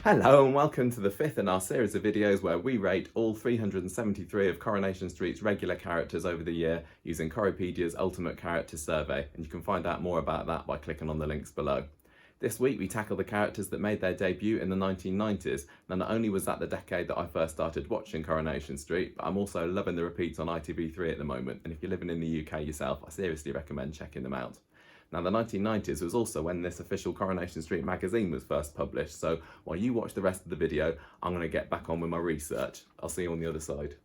Hello and welcome to the fifth in our series of videos where we rate all 373 of Coronation Street's regular characters over the year using Corriepedia's Ultimate Character Survey, and you can find out more about that by clicking on the links below. This week we tackle the characters that made their debut in the 1990s. Now, not only was that the decade that I first started watching Coronation Street, but I'm also loving the repeats on ITV3 at the moment, and if you're living in the UK yourself, I seriously recommend checking them out. Now, the 1990s was also when this official Coronation Street magazine was first published, so while you watch the rest of the video, I'm going to get back on with my research. I'll see you on the other side.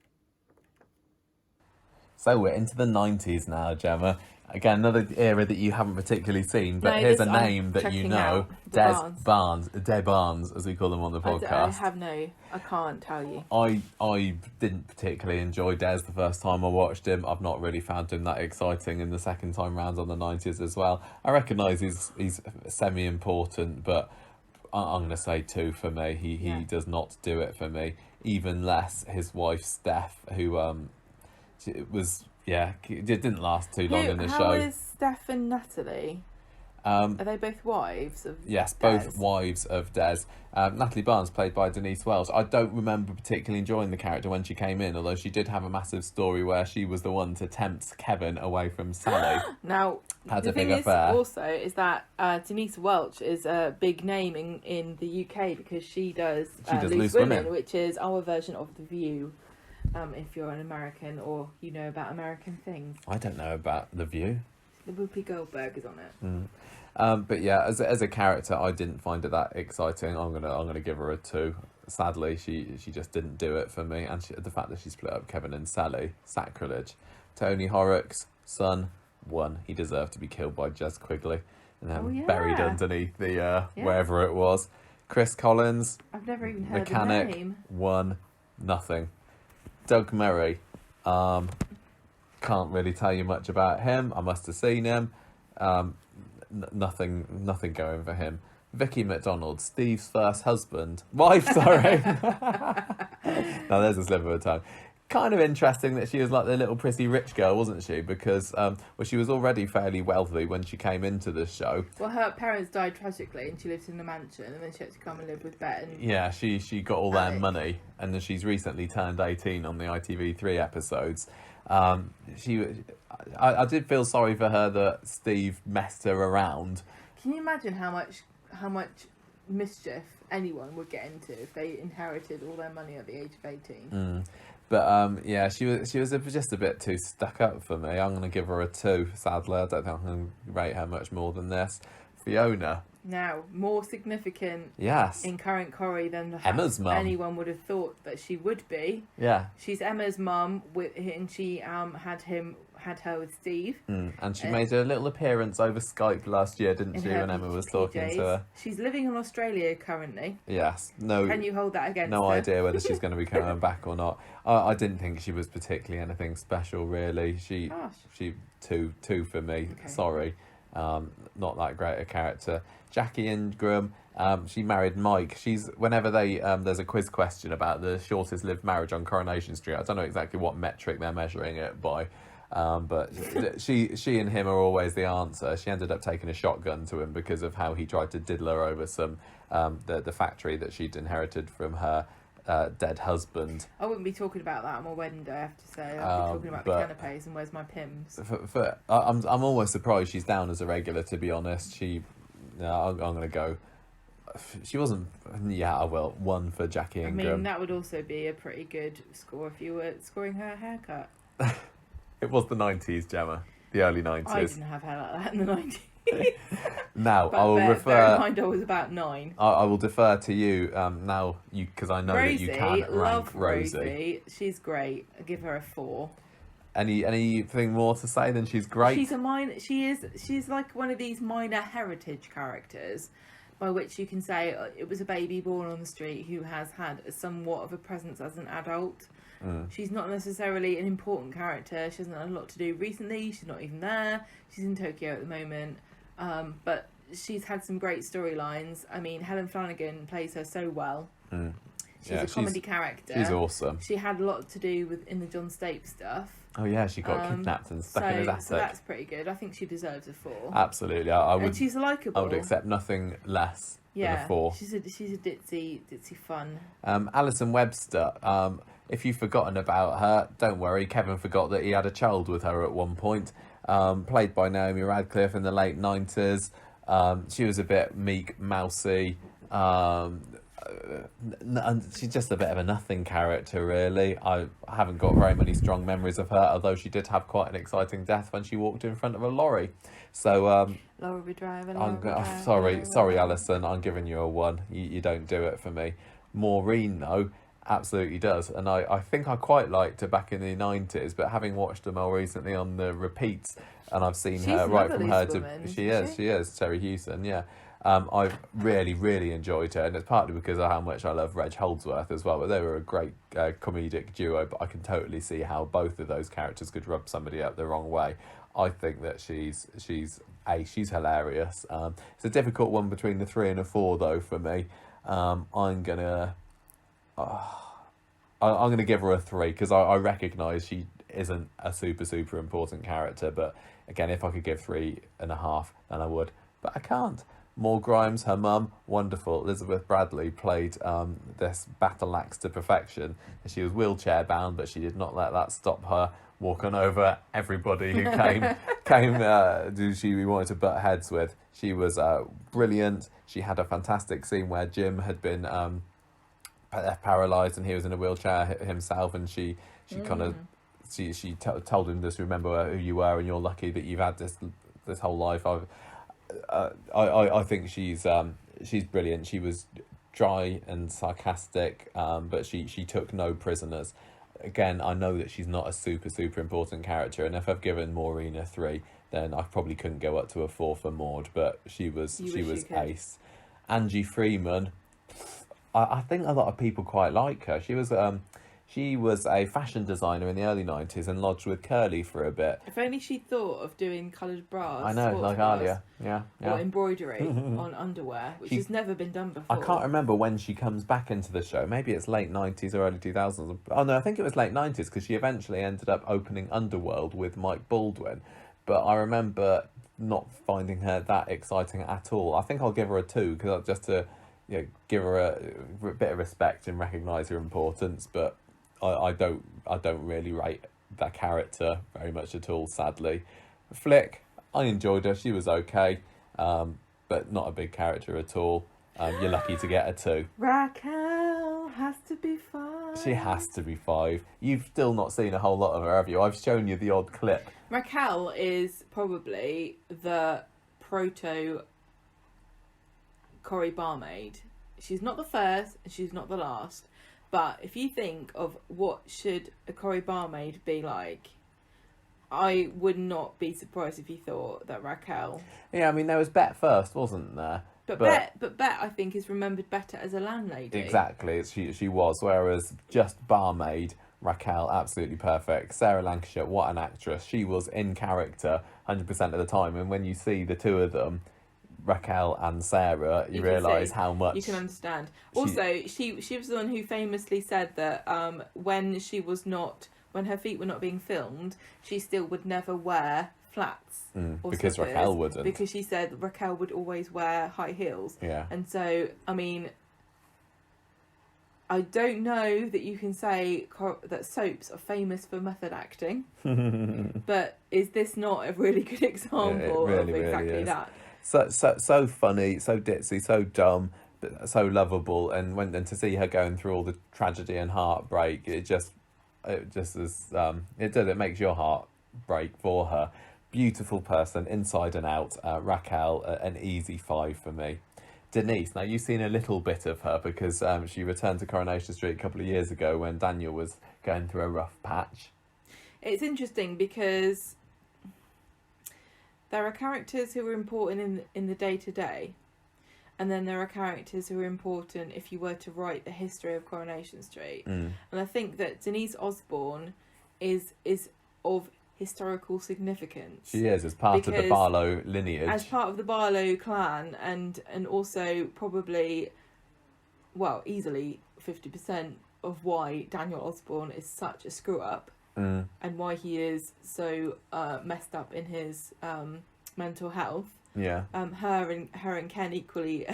So we're into the 90s now, Gemma. Again, another era that you haven't particularly seen, but here's a name that you know, Des Barnes, as we call them on the podcast. I can't tell you. I didn't particularly enjoy Des the first time I watched him. I've not really found him that exciting in the second time round on the 90s as well. I recognise he's semi-important, but I'm going to say 2 for me. He does not do it for me. Even less his wife, Steph, who it didn't last too long in the show. How is Steph and Natalie? Are they both wives of Yes, Des? both wives of Des. Natalie Barnes, played by Denise Welch. I don't remember particularly enjoying the character when she came in, although she did have a massive story where she was the one to tempt Kevin away from Sally. Now, had the a thing big affair. is that Denise Welch is a big name in the UK because she does Loose Women, which is our version of The View. If you're an American or you know about American things. I don't know about The View. The Whoopi Goldberg is on it. But yeah, as a character, I didn't find it that exciting. I'm gonna give her a 2. Sadly, she just didn't do it for me, and the fact that she split up Kevin and Sally, sacrilege. Tony Horrocks, son, 1. He deserved to be killed by Jez Quigley and then buried underneath the wherever it was. Chris Collins, I've never even heard mechanic, the name. 1, nothing. Doug Murray, can't really tell you much about him. I must have seen him. Nothing going for him. Vicki Mcdonald, Steve's first wife, sorry. Now there's a slip of a tongue. Kind of interesting that she was like the little pretty rich girl, wasn't she? Because she was already fairly wealthy when she came into the show. Well, her parents died tragically and she lived in a mansion, and then she had to come and live with Bet. Yeah, she got all their money, and then she's recently turned 18 on the ITV3 episodes. I did feel sorry for her that Steve messed her around. Can you imagine how much mischief anyone would get into if they inherited all their money at the age of 18? But she was just a bit too stuck up for me. I'm going to give her a 2, sadly. I don't think I can rate her much more than this. Fiona. Now, more significant in current Corrie than Emma's mum. Anyone would have thought that she would be. Yeah. She's Emma's mum, and she had her with Steve. And she made a little appearance over Skype last year, didn't she, when Emma was talking to her? She's living in Australia currently. Yes. No. Can you hold that against her? No idea whether she's going to be coming back or not. I didn't think she was particularly anything special, really. She 2 for me. Okay. Sorry. Not that great a character. Jackie Ingram, she married Mike. Whenever there's a quiz question about the shortest lived marriage on Coronation Street, I don't know exactly what metric they're measuring it by, but she and him are always the answer. She ended up taking a shotgun to him because of how he tried to diddle her over some the factory that she'd inherited from her dead husband. I wouldn't be talking about that on my wedding day, I have to say. I'd be talking about the canapes and where's my Pims. I'm almost surprised she's down as a regular, to be honest. I'm going to go. She wasn't. Yeah, I will. 1 for Jackie Ingram. I mean, that would also be a pretty good score if you were scoring her haircut. It was the 90s, Gemma. The early 90s. I didn't have hair like that in the 90s. Now, but I will refer. Bear in mind, I was about 9. I will defer to you now, because I know Rosie, that you can rank Rosie. She's great. I give her a 4. Anything more to say than she's great? She's like one of these minor heritage characters, by which you can say it was a baby born on the street who has had somewhat of a presence as an adult. She's not necessarily an important character. She hasn't had a lot to do recently. She's not even there. She's in Tokyo at the moment. But she's had some great storylines. I mean, Helen Flanagan plays her so well. She's a comedy character. She's awesome. She had a lot to do in the John Stape stuff. Oh yeah, she got kidnapped and stuck in his attic. So that's pretty good. I think she deserves a 4. Absolutely, I would. And she's likeable. I would accept nothing less than a 4. She's a ditzy fun. Alison Webster. If you've forgotten about her, don't worry. Kevin forgot that he had a child with her at one point. Played by Naomi Radcliffe in the late 90s. She was a bit meek, mousy. And she's just a bit of a nothing character, really. I haven't got very many strong memories of her, although she did have quite an exciting death when she walked in front of a lorry. So Laura be driving. Sorry, Alison, I'm giving you a 1. You don't do it for me. Maureen, though, absolutely does, and I think I quite liked her back in the 90s, but having watched her more recently on the repeats, and I've seen her right from her to she is Terry Hewson, yeah. I've really enjoyed her, and it's partly because of how much I love Reg Holdsworth as well, but they were a great comedic duo, but I can totally see how both of those characters could rub somebody up the wrong way. I think that she's hilarious. It's a difficult one between the 3 and a 4 though for me. I'm gonna give her a 3 because I recognise she isn't a super important character, but again, if I could give 3.5, then I would, but I can't. Maud Grimes, her mum, wonderful. Elizabeth Bradley played this battle axe to perfection. She was wheelchair bound, but she did not let that stop her walking over everybody who she wanted to butt heads with. She was brilliant. She had a fantastic scene where Jim had been paralysed and he was in a wheelchair himself, and she kind of told him, just remember who you were and you're lucky that you've had this whole life. I think she's brilliant. She was dry and sarcastic, but she took no prisoners. Again, I know that she's not a super important character, and if I've given Maureen a 3, then I probably couldn't go up to a 4 for Maud, but she was ace. Angie Freeman, I think a lot of people quite like her. She was a fashion designer in the early 90s and lodged with Curly for a bit. If only she thought of doing coloured bras. I know, like Alia. Yeah. Or embroidery on underwear, which has never been done before. I can't remember when she comes back into the show. Maybe it's late 90s or early 2000s. Oh no, I think it was late 90s because she eventually ended up opening Underworld with Mike Baldwin. But I remember not finding her that exciting at all. I think I'll give her a 2 because just to give her a bit of respect and recognise her importance, but I don't really rate that character very much at all, sadly. Flick, I enjoyed her. She was okay, but not a big character at all. You're lucky to get a 2. Raquel has to be 5. She has to be 5. You've still not seen a whole lot of her, have you? I've shown you the odd clip. Raquel is probably the proto Corrie barmaid. She's not the first and she's not the last. But if you think of what should a Corrie barmaid be like, I would not be surprised if you thought that Raquel. Yeah, I mean there was Bet first, wasn't there? But Bet I think is remembered better as a landlady. Exactly, she was. Whereas just barmaid, Raquel, absolutely perfect. Sarah Lancashire, what an actress! She was in character 100% of the time, and when you see the two of them, Raquel and Sarah, you realise how much you can understand. Also, she was the one who famously said that when her feet were not being filmed, she still would never wear flats because Raquel wouldn't. Because she said Raquel would always wear high heels. Yeah. And so, I mean, I don't know that you can say that soaps are famous for method acting, but is this not a really good example of exactly that? So funny, so ditzy, so dumb, but so lovable, and to see her going through all the tragedy and heartbreak, it makes your heart break for her. Beautiful person, inside and out. Raquel, an easy 5 for me. Denise, now you've seen a little bit of her because she returned to Coronation Street a couple of years ago when Daniel was going through a rough patch. It's interesting because there are characters who are important in the day-to-day, and then there are characters who are important if you were to write the history of Coronation Street. And I think that Denise Osborne is of historical significance. She is, as part of the Barlow lineage. As part of the Barlow clan, and also probably, easily 50% of why Daniel Osborne is such a screw-up and why he is so messed up in his mental health. Yeah. Her and Ken equally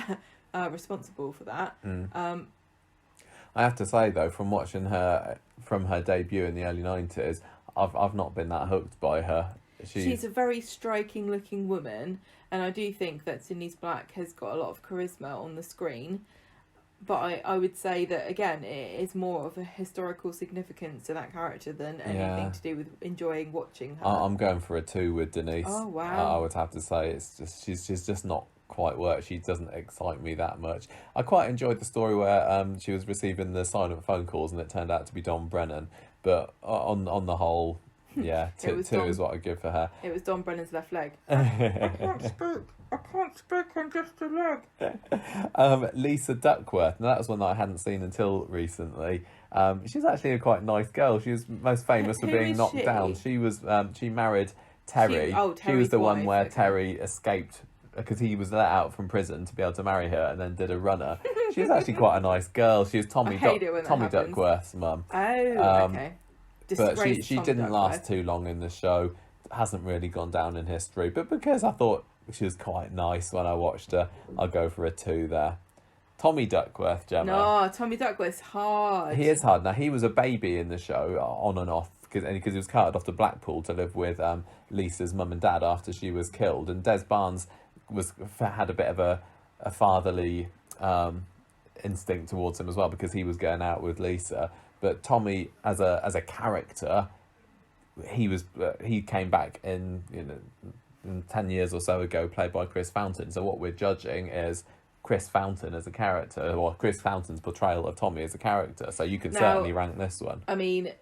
are responsible for that. I have to say though, from watching her from her debut in the early 90s, I've not been that hooked by her. She's a very striking looking woman, and I do think that Denise Black has got a lot of charisma on the screen. But I would say that, again, it is more of a historical significance to that character than anything to do with enjoying watching her. I'm going for a 2 with Denise. Oh, wow. I would have to say it's just she's just not quite worked. She doesn't excite me that much. I quite enjoyed the story where she was receiving the silent phone calls and it turned out to be Don Brennan. But on the whole, yeah, two is what I'd give for her. It was Don Brennan's left leg. I can't speak, I'm just a leg. Lisa Duckworth. Now that was one that I hadn't seen until recently. She's actually a quite nice girl. She was most famous for being knocked down. She was she married Terry. She was the one where Terry escaped because he was let out from prison to be able to marry her, and then did a runner. She was actually quite a nice girl. She was Tommy Duckworth's mum. Oh, okay. But she didn't last too long in the show. Hasn't really gone down in history. But because I thought she was quite nice when I watched her, I'll go for a 2 there. Tommy Duckworth, Gemma. No, Tommy Duckworth's hard. He is hard. Now, he was a baby in the show, on and off, because he was carted off to Blackpool to live with Lisa's mum and dad after she was killed. And Des Barnes had a bit of a fatherly instinct towards him as well, because he was going out with Lisa. But Tommy, as a character, he came back in 10 years or so ago, played by Chris Fountain. So what we're judging is Chris Fountain as a character, or Chris Fountain's portrayal of Tommy as a character. So you can certainly rank this one. I mean,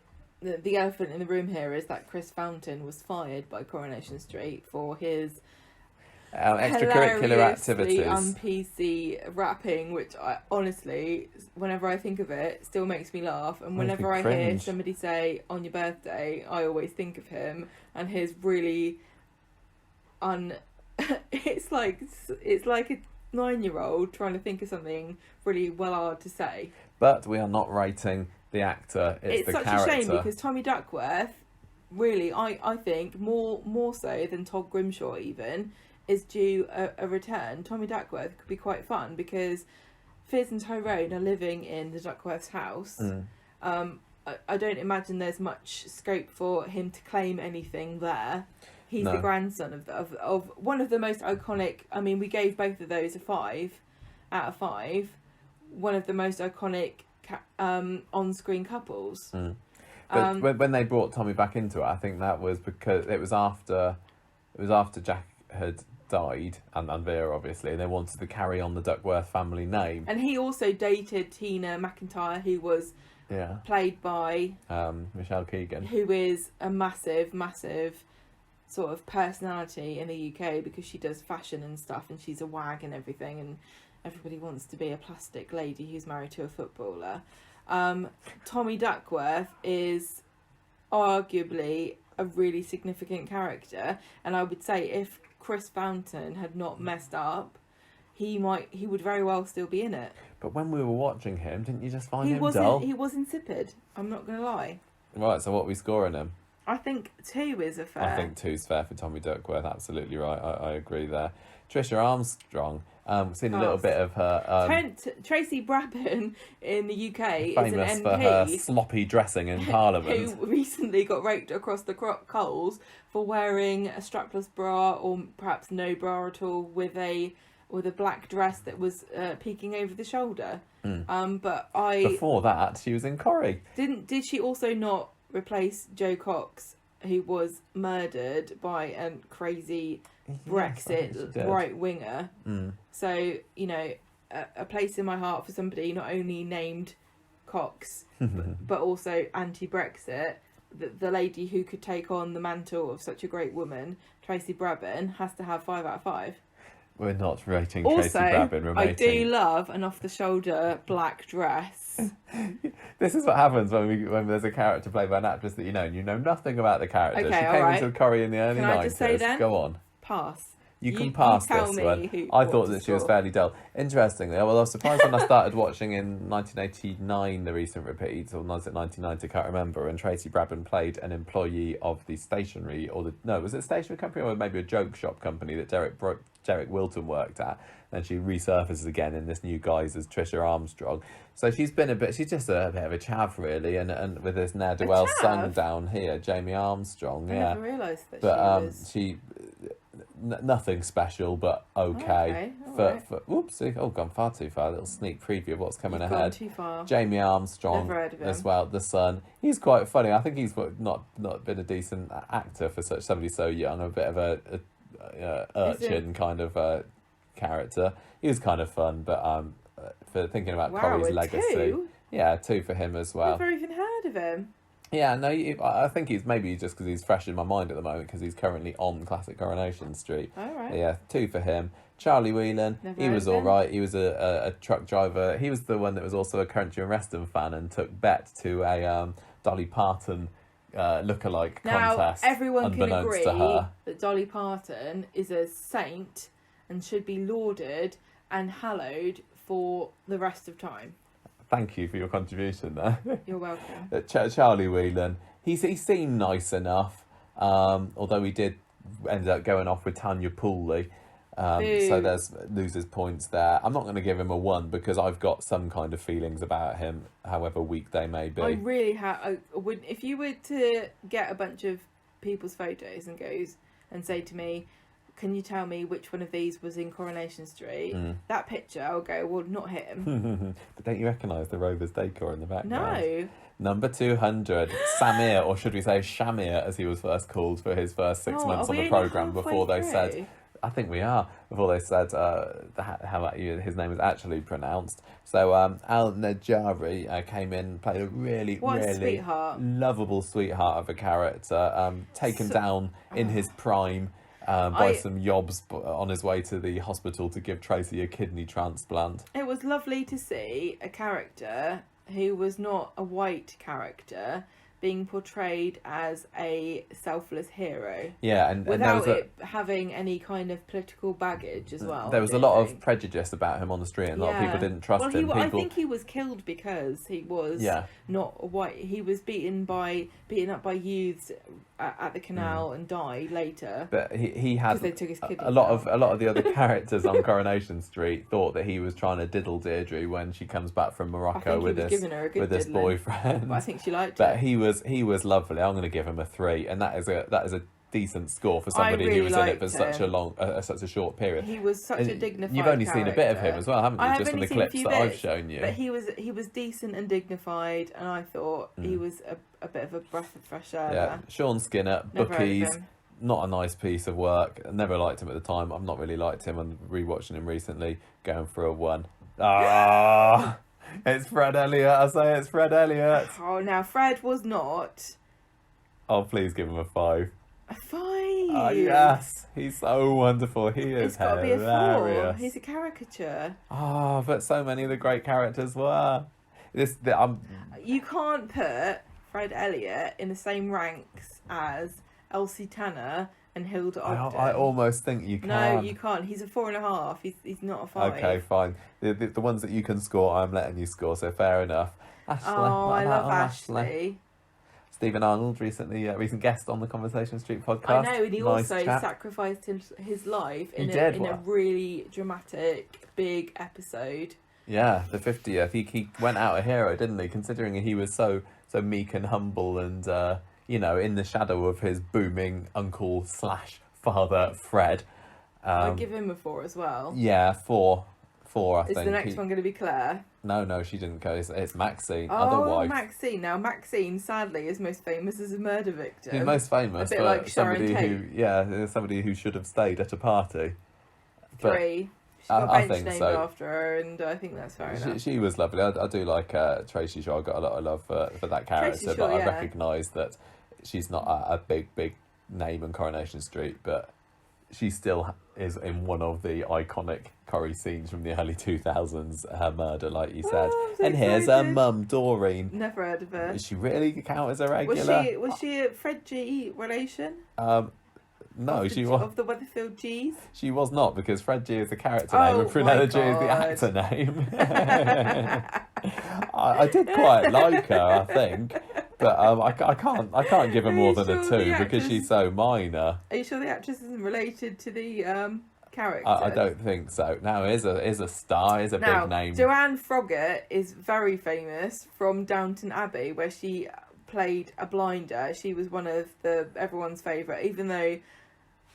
the elephant in the room here is that Chris Fountain was fired by Coronation Street for his extracurricular activities, un-PC rapping, which I honestly, whenever I think of it, still makes me laugh. And whenever I hear somebody say "on your birthday," I always think of him and his really it's like a 9-year-old trying to think of something really well hard to say. But we are not rating the actor; it's the such character. a shame, because Tommy Duckworth, really, I think more so than Todd Grimshaw even, is due a return. Tommy Duckworth could be quite fun because Fizz and Tyrone are living in the Duckworth's house. I don't imagine there's much scope for him to claim anything there. He's the grandson of one of the most iconic. I mean, we gave both of those a 5 out of 5. One of the most iconic on-screen couples. But when they brought Tommy back into it, I think that was because it was after Jack had died, and Vera obviously, and they wanted to carry on the Duckworth family name. And he also dated Tina McIntyre, who was played by Michelle Keegan, who is a massive sort of personality in the UK because she does fashion and stuff, and she's a wag and everything, and everybody wants to be a plastic lady who's married to a footballer. Tommy Duckworth is arguably a really significant character, and I would say if Chris Fountain had not messed up, he would very well still be in it. But when we were watching him, didn't you just find him dull? He was insipid. I'm not going to lie. Right, so what are we scoring him? I think 2 is a fair. I think 2's fair for Tommy Duckworth. Absolutely right. I agree there. Trisha Armstrong. Seen a little bit of her. Tracy Brabham in the UK famous is an MP for her sloppy dressing in Parliament. Who recently got raked across the coals for wearing a strapless bra, or perhaps no bra at all, with a black dress that was peeking over the shoulder. But before that, she was in Corrie. Did she also not replace Jo Cox, who was murdered by a crazy Brexit right winger? So, a place in my heart for somebody not only named Cox but also anti-Brexit. The lady who could take on the mantle of such a great woman, Tracy Brabham, has to have 5 out of 5. We're not rating also, Tracy Brabham. We're I do love an off-the-shoulder black dress. This is what happens when there's a character played by an actress that you know, and you know nothing about the character. Okay, she came into Corrie in the early 90s. Can I just say then? Go on. Pass. You can pass tell this me one. I thought that she was fairly dull. Interestingly, well, I was surprised when I started watching in 1989 the recent repeats, or was it 1990? I can't remember. And Tracy Brabham played an employee of the stationery, was it a stationery company or maybe a joke shop company that Derek Wilton worked at. And she resurfaces again in this new guise as Trisha Armstrong. So she's just a bit of a chav, really, and with this ne'er-do-well son down here, Jamie Armstrong. I yeah. never realised that she nothing special, but okay. Gone far too far. A little sneak preview of what's coming ahead. Gone too far. Jamie Armstrong Never heard of him. as well, the son. He's quite funny. I think he's not been a decent actor for somebody so young. A bit of a urchin kind of character. He was kind of fun, but for thinking about Corrie's legacy, 2? yeah, 2 for him as well. I've never even heard of him. Yeah, no, I think he's maybe just because he's fresh in my mind at the moment because he's currently on classic Coronation Street. All right. Yeah, 2 for him. Charlie Wieland, he was all right. He was a truck driver. He was the one that was also a Country and Western fan and took Bet to a Dolly Parton lookalike contest. Now, everyone can agree to her. that Dolly Parton is a saint and should be lauded and hallowed for the rest of time. Thank you for your contribution there. You're welcome. Charlie Wieland, he seemed nice enough, although he did end up going off with Tanya Pooley. So there's loses points there. I'm not going to give him a 1 because I've got some kind of feelings about him, however weak they may be. I really have. If you were to get a bunch of people's photos and say to me, can you tell me which one of these was in Coronation Street? That picture, I'll go, well, not him. But don't you recognise the Rovers decor in the background? No. Number 200, Samir, or should we say Shamir, as he was first called for his first 6 months on the programme before they said... I think we are. Before they said how his name is actually pronounced. So Al Najari came in, played a really sweetheart. Lovable sweetheart of a character, taken down in his prime by some yobs on his way to the hospital to give Tracy a kidney transplant. It was lovely to see a character who was not a white character being portrayed as a selfless hero. Yeah, and without there was it having any kind of political baggage as well. There was a lot of prejudice about him on the street, and a lot of people didn't trust him. I think he was killed because he was not white. He was beaten up by youths at the canal and died later. But he had they took his a lot of the other characters on Coronation Street thought that he was trying to diddle Deirdre when she comes back from Morocco with this boyfriend. But I think she liked it. But he was lovely. I'm going to give him a 3, and that is a decent score for somebody who was in it for such a short period. He was such a dignified You've only character. seen a bit of him as well, haven't you? Just from the clips that I've shown you. But he was decent and dignified, and I thought he was a bit of a breath of fresh air. Yeah, Sean Skinner, Bookies, not a nice piece of work. I never liked him at the time. I've not really liked him. I'm rewatching him recently, going for a 1. Ah, it's Fred Elliot. I say it's Fred Elliot. Oh, now Fred was not. Oh, please give him a 5. A 5? Oh, yes. He's so wonderful. He is It's got to be a 4. He's a caricature. Oh, but so many of the great characters were. You can't put Fred Elliot in the same ranks as Elsie Tanner and Hilda Ogden. I almost think you can. No, you can't. He's a 4.5. He's not a 5. Okay, fine. The ones that you can score, I'm letting you score, so fair enough. Ashley. Oh, I love Ashley. Stephen Arnold, recent guest on the Conversation Street podcast. I know, and he also sacrificed his life in a really dramatic, big episode. Yeah, the 50th. He went out a hero, didn't he? Considering he was so meek and humble and, in the shadow of his booming uncle/father, Fred. I'd give him a 4 as well. Yeah, 4, I think. Is the next one going to be Claire? No, she didn't go. It's Maxine, oh, other wife. Maxine. Now, Maxine, sadly, is most famous as a murder victim. She's most famous a bit for like somebody who should have stayed at a party. 3. She's got a bench named after her, and I think that's fair enough. She was lovely. I do like Tracy Shaw. I got a lot of love for that character, but I recognise that she's not a big name in Coronation Street, but she still is in one of the iconic Corrie scenes from the early 2000s, her murder, like you said. And here's her mum, Doreen. Never heard of her. Does she really count as a regular? Was she a Fred G relation? No, she was. Of the Weatherfield G's? She was not, because Fred G is the character name and Prunella G is the actor name. I did quite like her, I think, but I can't give her more than a 2 because she's so minor. Are you sure the actress isn't related to the character? I don't think so. No, is a star, is a big name. Joanne Frogger is very famous from Downton Abbey, where she played a blinder. She was one of everyone's favourite, even though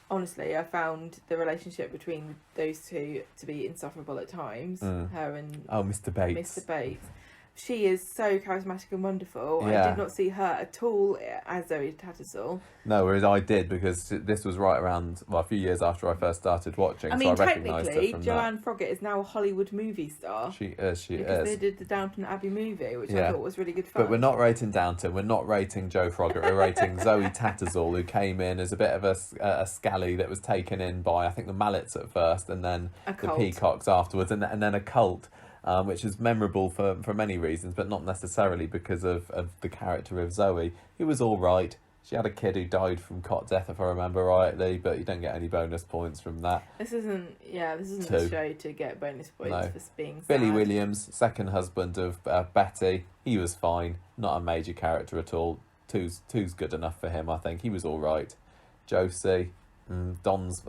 honestly I found the relationship between those two to be insufferable at times. Her and Mr. Bates. Mr. Bates. She is so charismatic and wonderful. Yeah. I did not see her at all as Zoe Tattersall. No, whereas I did, because this was right around, a few years after I first started watching. I mean, so I recognised her technically, from Joanne Frogger is now a Hollywood movie star. She is. Because they did the Downton Abbey movie, which I thought was really good fun. But we're not rating Downton, we're not rating Joe Frogger, we're rating Zoe Tattersall, who came in as a bit of a scally that was taken in by, I think, the Mallets at first, and then the Peacocks afterwards, and then a cult. Which is memorable for many reasons, but not necessarily because of the character of Zoe, who was all right. She had a kid who died from cot death, if I remember rightly, but you don't get any bonus points from that. This isn't a show to get bonus points for being sad. Billy Williams, second husband of Betty, he was fine. Not a major character at all. Two's good enough for him, I think. He was all right. Josie, Don's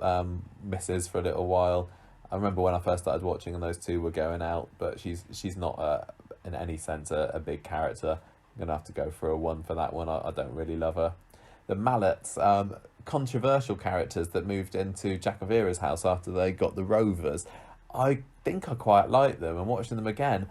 missus for a little while. I remember when I first started watching and those two were going out, but she's not in any sense a big character. I'm going to have to go for a 1 for that one. I don't really love her. The Mallets, controversial characters that moved into Jack-a-Vera's house after they got the Rovers. I think I quite like them, and watching them again,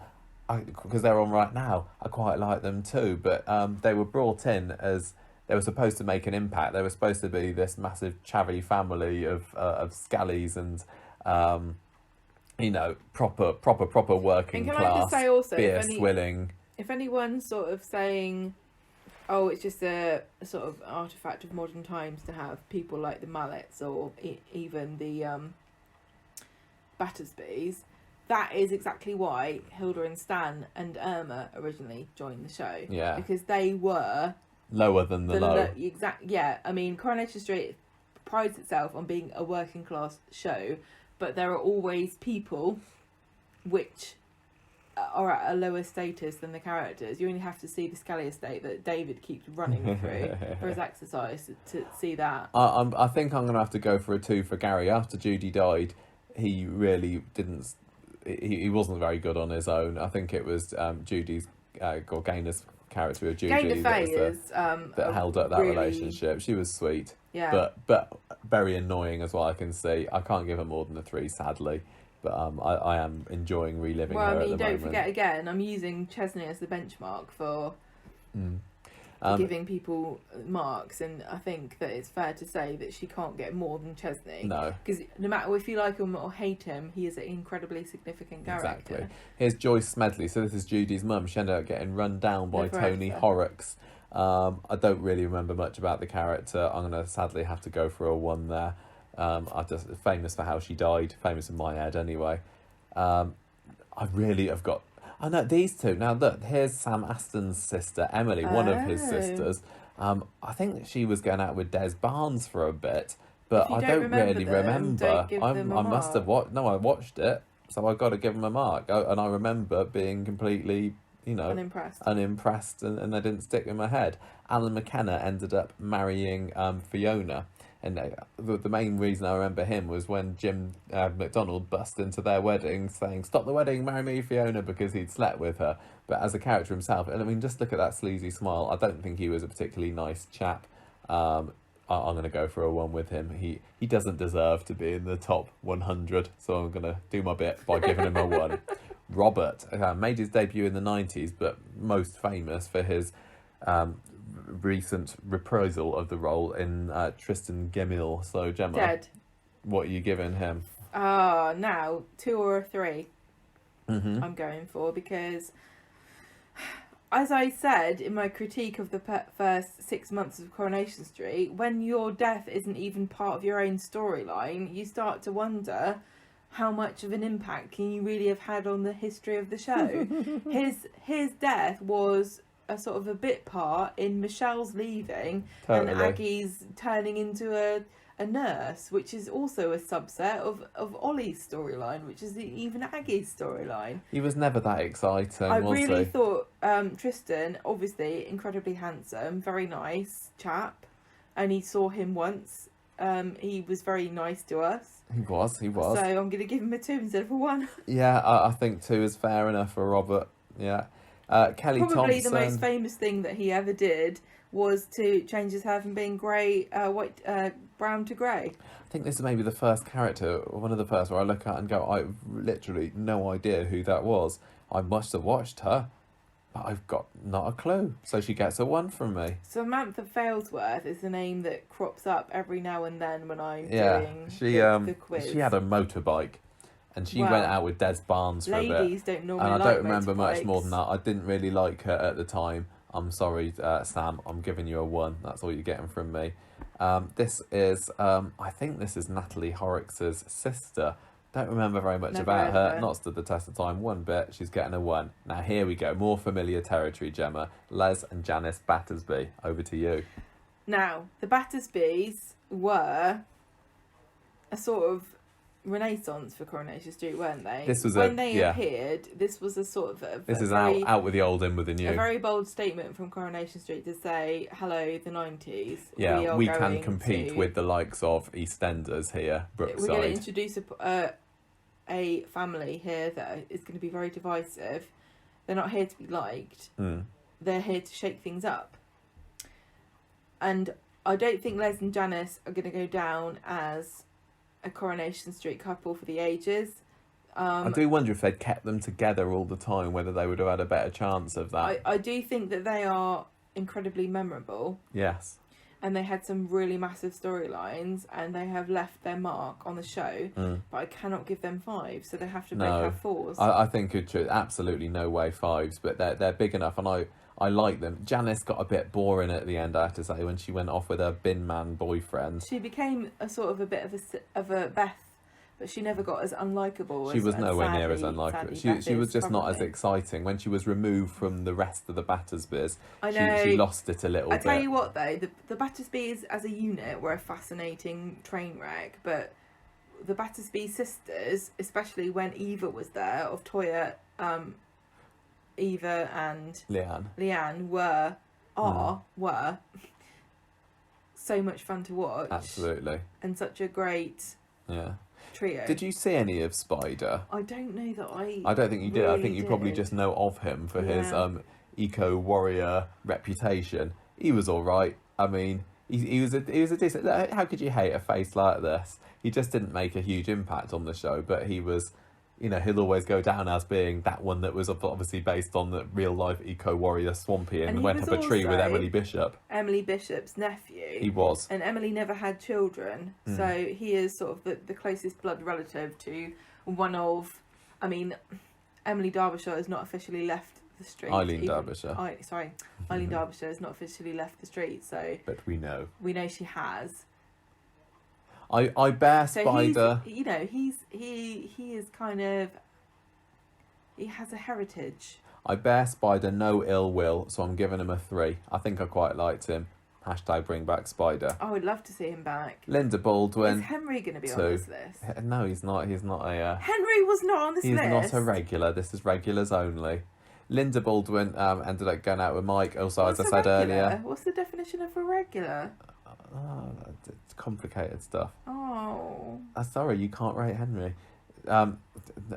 because they're on right now, I quite like them too, but they were brought in as they were supposed to make an impact. They were supposed to be this massive chavvy family of scallies and proper working class, I just say also, willing. If anyone's sort of saying, oh, it's just a sort of artifact of modern times to have people like the Mallets or even the Battersbys, that is exactly why Hilda and Stan and Irma originally joined the show. Yeah. Because they were lower than the low. I mean, Coronation Street prides itself on being a working class show, but there are always people which are at a lower status than the characters. You only have to see the Scally estate that David keeps running through for his exercise to see that. I think I'm going to have to go for a 2 for Gary. After Judy died, he really didn't... He wasn't very good on his own. I think it was Judy's... Gaynor's character of Judy that held up that relationship. She was sweet. Yeah. But very annoying as well, I can see. I can't give her more than a 3, sadly. But I am enjoying reliving her at the moment. Well, I mean, don't forget again, I'm using Chesney as the benchmark for giving people marks, and I think that it's fair to say that she can't get more than Chesney. No. Because no matter if you like him or hate him, he is an incredibly significant character. Exactly. Here's Joyce Medley. So this is Judy's mum. She ended up getting run down by Tony Horrocks. I don't really remember much about the character. I'm going to sadly have to go for a 1 there. I just famous for how she died, famous in my head anyway. I really have got... I know these two. Now look, here's Sam Aston's sister, Emily, one of his sisters. I think she was going out with Des Barnes for a bit, but I don't really remember. I must have watched... No, I watched it, so I've got to give them a mark. And I remember being completely... unimpressed and they didn't stick in my head. Alan McKenna ended up marrying Fiona, and the main reason I remember him was when Jim Mcdonald bust into their wedding saying, "Stop the wedding, marry me, Fiona," because he'd slept with her. But as a character himself, and I mean, just look at that sleazy smile. I don't think he was a particularly nice chap. I'm going to go for a 1 with him. He doesn't deserve to be in the top 100, so I'm going to do my bit by giving him a 1. Robert made his debut in the 90s, but most famous for his recent reprisal of the role in Tristan Gemmill. So, Gemma, Dead. What are you giving him? Now, 2 or a 3 I'm going for, because as I said in my critique of the first 6 months of Coronation Street, when your death isn't even part of your own storyline, you start to wonder how much of an impact can you really have had on the history of the show. His death was a sort of a bit part in Michelle's leaving Totally. and Aggie's turning into a nurse, which is also a subset of Ollie's storyline, which is even Aggie's storyline. He was never that exciting, I was really he? thought Tristan, obviously incredibly handsome, very nice chap. Only saw him once. He was very nice to us. He was. So I'm going to give him a 2 instead of a 1. Yeah, I think 2 is fair enough for Robert. Yeah. Kelly Probably Thompson. the most famous thing that he ever did was to change his hair from being brown to grey. I think this is maybe the first character, or one of the first, where I look at and go, I've literally no idea who that was. I must have watched her, but I've got not a clue. So she gets a 1 from me. Samantha Failsworth is the name that crops up every now and then when I'm Yeah, doing she the quiz. she had a motorbike, and she Well, went out with Des Barnes for a bit. Ladies don't normally And I like don't remember much more than motorbikes. that. I didn't really like her at the time. I'm sorry, Sam. I'm giving you a 1. That's all you're getting from me. This is, I think this is Natalie Horrocks' sister. Don't remember very much Never about heard of her. her. Not stood the test of time one bit. She's getting a 1. Now here we go. More familiar territory, Gemma. Les and Janice Battersby. Over to you. Now, the Battersbys were a sort of renaissance for Coronation Street, weren't they? This was when they yeah. appeared, this was a sort of This is very, out with the old, in with the a new. very bold statement from Coronation Street to say, hello, the 90s. Yeah, we can going compete to- with the likes of EastEnders here, We're going to Brookside. introduce a family here that is going to be very divisive. They're not here to be liked. Mm. They're here to shake things up. And I don't think Les and Janice are going to go down as a Coronation Street couple for the ages. I do wonder if they'd kept them together all the time, whether they would have had a better chance of that. I do think that they are incredibly memorable, Yes. and they had some really massive storylines, and they have left their mark on the show. But I cannot give them 5, so they have to both No. have 4s. I think it should absolutely no way 5s, but they're big enough, and I like them. Janice got a bit boring at the end, I have to say, when she went off with her bin man boyfriend. She became a sort of a bit of a Beth, but she never got as unlikable. She was and nowhere near as sadly unlikely. Beth She was is just not as probably. exciting. When she was removed from the rest of the Battersbys, I know. she lost it a little I bit. tell you what, though, the Battersbys as a unit were a fascinating train wreck, but the Battersby sisters, especially when Eva was there, of Toya, Eva and Leanne. Leanne were so much fun to watch. Absolutely. And such a great Yeah. trio. Did you see any of Spider? I don't know that I don't think you did. I really think you probably did. just know of him for his Yeah. eco warrior reputation. He was all right. I mean, he was a decent. How could you hate a face like this? He just didn't make a huge impact on the show, but he was. You know, he'll always go down as being that one that was obviously based on the real life eco warrior Swampy and he went was up a tree with also Emily Bishop. Emily Bishop's nephew. He was. And Emily never had children, so he is sort of the closest blood relative to one of. I mean, Emily Derbyshire has not officially left the street. Eileen Derbyshire. Eileen Derbyshire has not officially left the street, so But we know. we know she has. I bear So Spider. he's, you know, he is kind of. He has a heritage. I bear Spider no ill will, so I'm giving him a 3. I think I quite liked him. # bring back Spider. I would love to see him back. Linda Baldwin. Is Henry going to be on 2. this list? No, he's not. He's not a. Henry was not on this He's list. not a regular. This is regulars only. Linda Baldwin ended up going out with Mike. Also, What's as I a said regular? earlier, What's the definition of a regular? it's complicated stuff. Oh. Sorry, you can't rate Henry. Not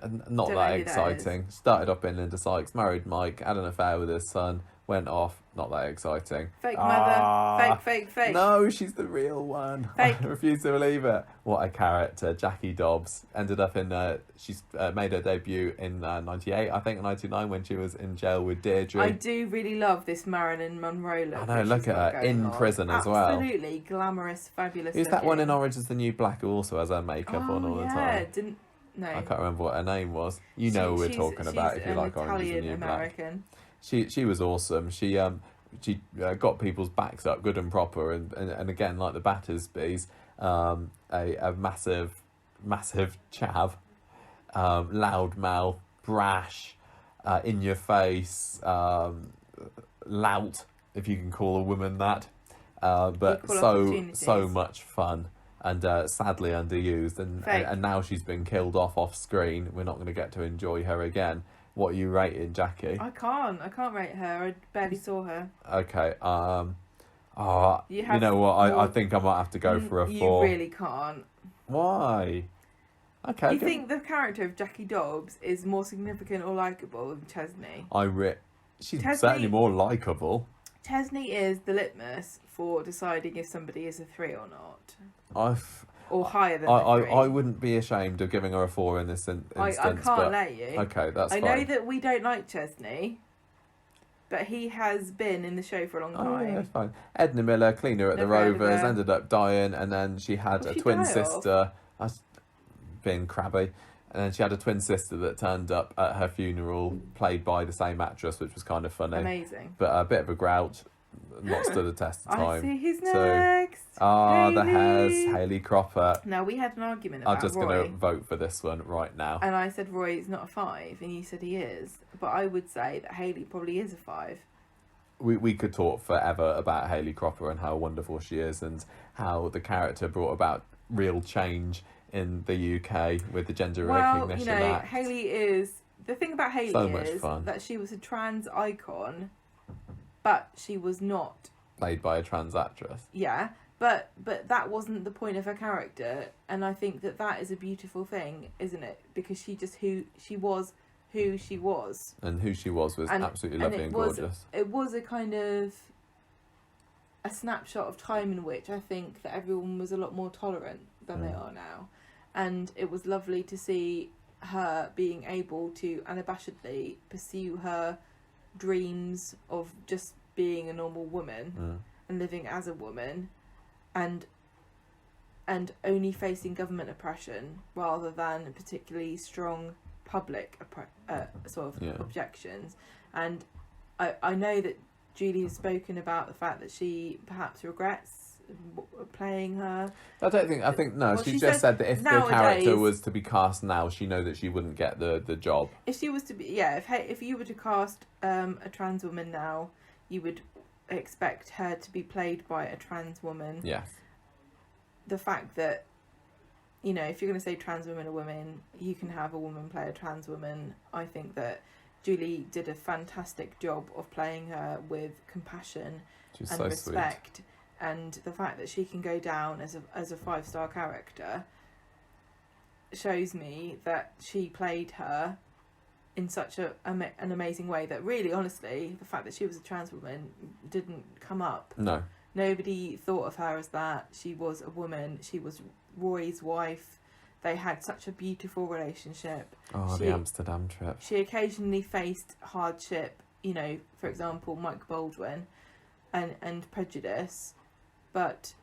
Don't know that who that exciting. Started up in Linda Sykes, married Mike, had an affair with his son, went off. Not that exciting. Fake mother. Fake. No, she's the real one. Fake. I refuse to believe it. What a character. Jackie Dobbs ended up in. She's made her debut in '98, I think, 99 when she was in jail with Deirdre. I do really love this Marilyn Monroe look. I know, that look she's at got her, going in on. prison as well. Absolutely glamorous, fabulous. Who's that one in looking. Orange is the New Black who also has her makeup on all the time? No. I can't remember what her name was. You know who we're talking about if you like Orange is the New Black. American. She was awesome. She got people's backs up good and proper, and again, like the Battersbys, a massive chav, loudmouth, brash, in your face, lout, if you can call a woman that. But Equal so opportunities. much fun, and sadly underused, and now she's been killed off screen. We're not going to get to enjoy her again. What are you rating, Jackie? I can't rate her. I barely saw her. Okay. You have know what? I more- think I might have to go for a You 4. really can't. Why? Okay. You think the character of Jackie Dobbs is more significant or likeable than Chesney? She's Chesney- certainly more likeable. Chesney is the litmus for deciding if somebody is a 3 or not. Or higher than a 3. I wouldn't be ashamed of giving her a 4 in this instance. I can't but, let you. Okay, that's I fine. know that we don't like Chesney, but he has been in the show for a long time. Oh, yeah, that's fine. Edna Miller, cleaner at the Never heard of Rovers, her. ended up dying, and then she had What a did she twin die of? sister. That's being crabby. And then she had a twin sister that turned up at her funeral, played by the same actress, which was kind of funny. Amazing. But a bit of a grouch, not stood the test of time. I see who's So- next. The Hayley. Hares, Hayley Cropper. Now, we had an argument I'm about just Roy. going to vote for this one right now. And I said Roy is not a 5, and you said he is. But I would say that Hayley probably is a 5. We could talk forever about Hayley Cropper and how wonderful she is, and how the character brought about real change in the UK with the Gender Recognition Act. Hayley is... The thing about Hayley So much is fun. that she was a trans icon, but she was not... Played by a trans actress. Yeah, but that wasn't the point of her character, and I think that is a beautiful thing, isn't it? Because she just who she was. And who she was absolutely lovely and gorgeous. It was a kind of a snapshot of time in which I think that everyone was a lot more tolerant than they are now. And it was lovely to see her being able to unabashedly pursue her dreams of just being a normal woman and living as a woman, and only facing government oppression rather than particularly strong public objections. And I know that Julie has spoken about the fact that she perhaps regrets playing her. I think no. Well, she she just said said that if the nowadays- character was to be cast now, she know that she wouldn't get the job. If she was to be, if you were to cast a trans woman now, you would expect her to be played by a trans woman. Yes. The fact that, you know, if you're going to say trans women are women, you can have a woman play a trans woman. I think that Julie did a fantastic job of playing her with compassion She's and so respect. And the fact that she can go down as a 5-star character shows me that she played her in such an amazing way that really, honestly, the fact that she was a trans woman didn't come up. No. Nobody thought of her as that. She was a woman. She was Roy's wife. They had such a beautiful relationship. Oh, the Amsterdam trip. She occasionally faced hardship, you know, for example, Mike Baldwin and prejudice. But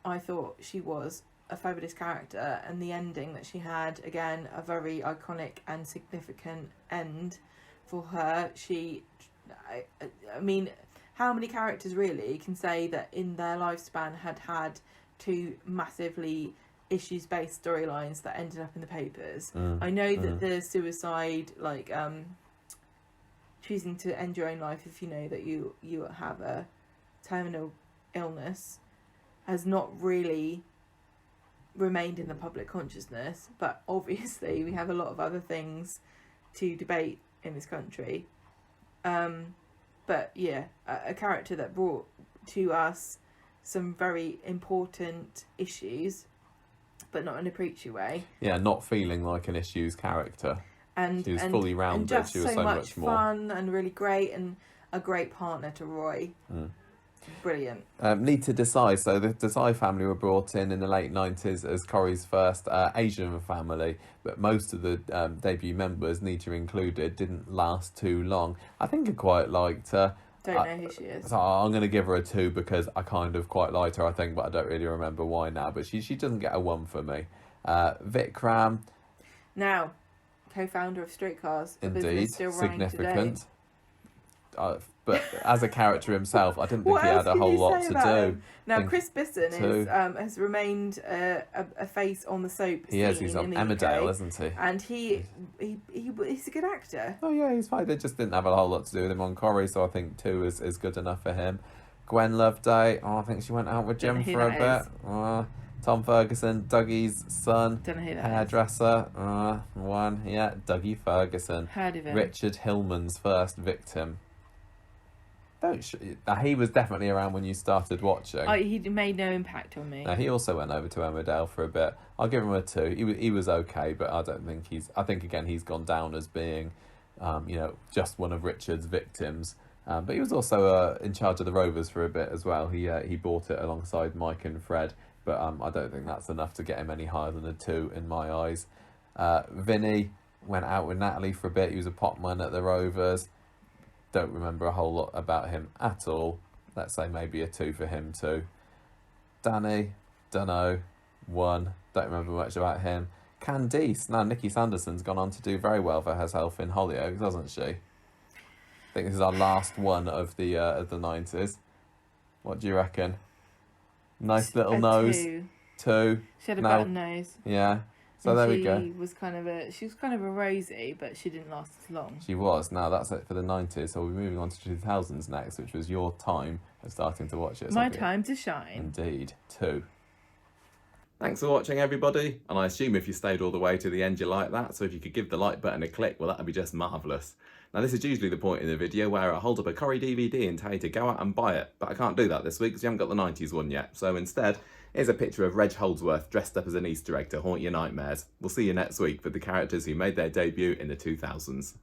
I thought she was a fabulous character, and the ending that she had, again, a very iconic and significant end for her. I mean, how many characters really can say that in their lifespan had 2 massively issues-based storylines that ended up in the papers? I know that the suicide, like choosing to end your own life if you know that you have a terminal illness, has not really remained in the public consciousness, but obviously we have a lot of other things to debate in this country. But yeah, a character that brought to us some very important issues, but not in a preachy way. Yeah, not feeling like an issues character. And she was fully rounded. And just she was so much more fun and really great, and a great partner to Roy. Brilliant. Need to decide. So the Desai family were brought in the late 90s as Corrie's first Asian family, but most of the debut members, Nita included, didn't last too long. I think I quite liked her. Don't know who she is. So I'm going to give her a 2 because I kind of quite liked her, I think, but I don't really remember why now. But she doesn't get a 1 for me. Vic Cram. Now, co-founder of Streetcars, a business Indeed, still running significant. today. but as a character himself, I didn't think What he else had a can whole you lot say to about do. him? Now, Think Chris Bisson two. has remained a face on the soap He is. scene He's in on the Emmerdale, UK, isn't he? and he's a good actor. Oh yeah, he's fine. They just didn't have a whole lot to do with him on Corrie, so I think 2 is good enough for him. Gwen Loveday. Oh, I think she went out with Don't Jim know for who a that bit. Tom Ferguson, Dougie's son, Don't know who that is. hairdresser. One, yeah, Dougie Ferguson. Heard of him? Richard Hillman's first victim. He was definitely around when you started watching. He made no impact on me. Now, he also went over to Emmerdale for a bit. I'll give him a 2. He was okay, but I don't think I think again he's gone down as being, just one of Richard's victims. But he was also in charge of the Rovers for a bit as well. He bought it alongside Mike and Fred, but I don't think that's enough to get him any higher than a 2 in my eyes. Vinny went out with Natalie for a bit. He was a potman at the Rovers. Don't remember a whole lot about him at all. Let's say maybe a 2 for him too. Danny, dunno, 1. Don't remember much about him. Candice. Now Nikki Sanderson's gone on to do very well for herself in Hollyoaks, hasn't she? I think this is our last one of the 90s. What do you reckon? Nice little nose. 2. She had a No. button nose. Yeah. So And there we go. She was kind of a Rosie, but she didn't last as long. She was. Now that's it for the 90s. So we're moving on to 2000s next, which was your time of starting to watch it. My time to shine. Indeed. 2. Thanks for watching, everybody, and I assume if you stayed all the way to the end you like that, so if you could give the like button a click, well, that would be just marvellous. Now this is usually the point in the video where I hold up a Corrie DVD and tell you to go out and buy it, but I can't do that this week because you haven't got the 90s one yet, so instead, here's a picture of Reg Holdsworth dressed up as an Easter egg to haunt your nightmares. We'll see you next week with the characters who made their debut in the 2000s.